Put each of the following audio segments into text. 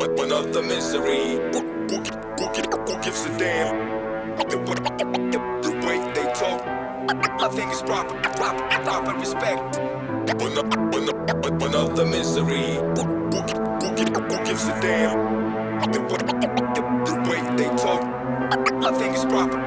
One of the misery. Who gives a damn? The way they talk, I think it's proper respect. One of the misery. Who gives a damn? The way they talk, I think it's proper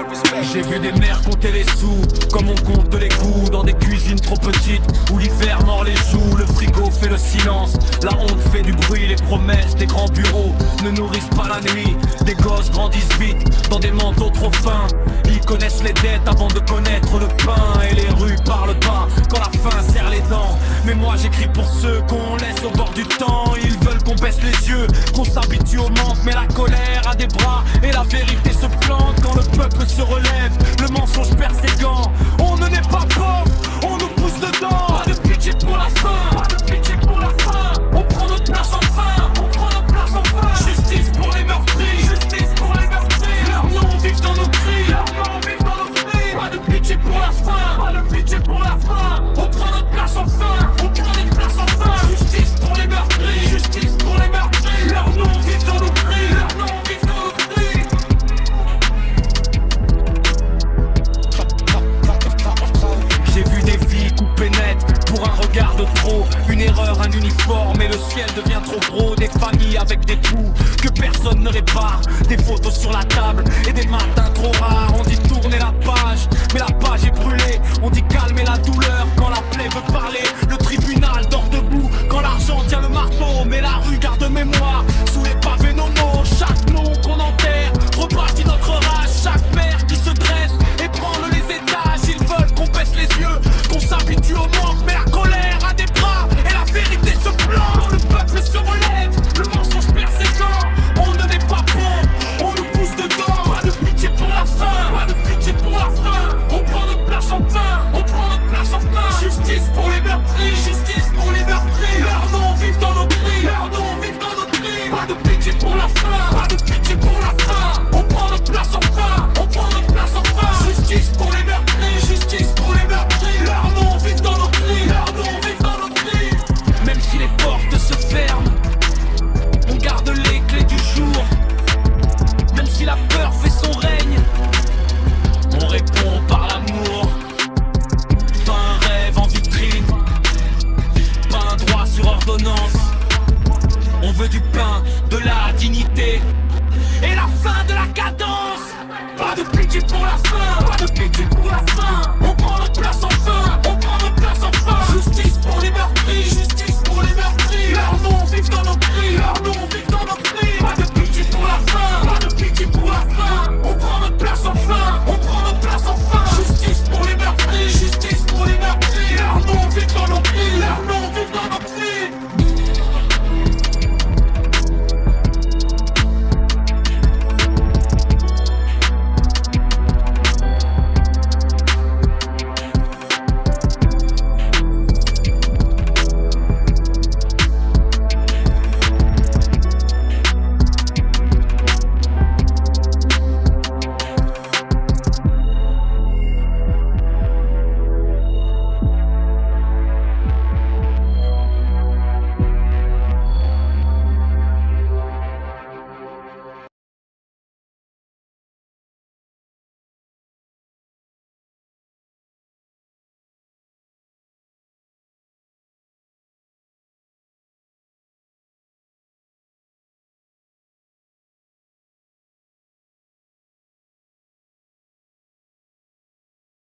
respect. J'ai vu des mères compter les sous comme on compte les coups dans des cuisines trop petites où l'hiver mord les joues. Le frigo fait le silence, la honte fait du bruit. Les promesses des grands bureaux ne nourrissent pas la nuit. Des gosses grandissent vite dans des manteaux trop fins. Ils connaissent les dettes avant de connaître le pain. Et les rues parlent bas quand la faim serre les dents. Mais moi j'écris pour ceux qu'on laisse au bord du temps. Ils veulent qu'on baisse les yeux, qu'on s'habitue au manque. Mais la colère a des bras et la vérité se plante quand le peuple se relève. Le mensonge perd ses gants. On ne naît pas pauvre, on nous pousse dedans. Pas de pitié pour la faim, pas de pitié pour la faim. On prend notre place enfin, on prend notre place enfin. Justice pour les meurtris, justice pour les meurtris. Leurs noms vivent dans nos cris, leurs noms vivent dans nos cris. Pas de pitié pour la faim, pas de pitié pour la faim. On prend notre place enfin, on prend notre place enfin. Justice pour les meurtris, justice pour les meurtris. Leurs noms vivent dans nos cris, leurs noms vivent dans nos cris. J'ai vu des vies coupées nettes pour un regard de trop. Une erreur, un uniforme et le ciel devient trop gros. Des familles avec des trous que personne ne répare. Des photos sur la table et des matins trop rares. On dit tourner la page, mais la page est brûlée. On dit calmer la douleur quand la plaie veut parler. Le tribunal dort debout quand l'argent tient le marteau. Mais la rue garde mémoire sous les pavés nos mots. Chaque nom qu'on enterre rebâtit notre rage. Chaque mère qui se dresse ébranle les étages. Ils veulent qu'on baisse les yeux, qu'on s'habitue au manque. Mais la colère a des bras et la vérité se plante. Le peuple se relève, le mensonge perd ses gants. On ne n'est pas bon, on nous pousse dedans. Pas de pitié pour la faim, pas de pitié pour la faim. On prend notre place enfin, on prend notre place enfin. Justice pour les meurtris, justice pour les meurtris. Leurs noms vivent dans nos cris, leurs noms vivent dans nos cris. Pas de pitié pour la faim, pas de pitié pour la faim. On prend notre place enfin, on prend notre place enfin. Justice pour les meurtris, justice pour les meurtris. Leurs noms vivent dans nos cris, leurs noms vivent dans nos cris. Même si les portes se ferment, on garde les clés du jour. Même si la peur fait son règne, on répond par l'amour. Pas un rêve en vitrine, pas un droit sur ordonnance. On veut du pain, de la dignité et la fin de la cadence. Pas de pitié pour la faim, pas de pitié pour la faim. On prend notre place enfin,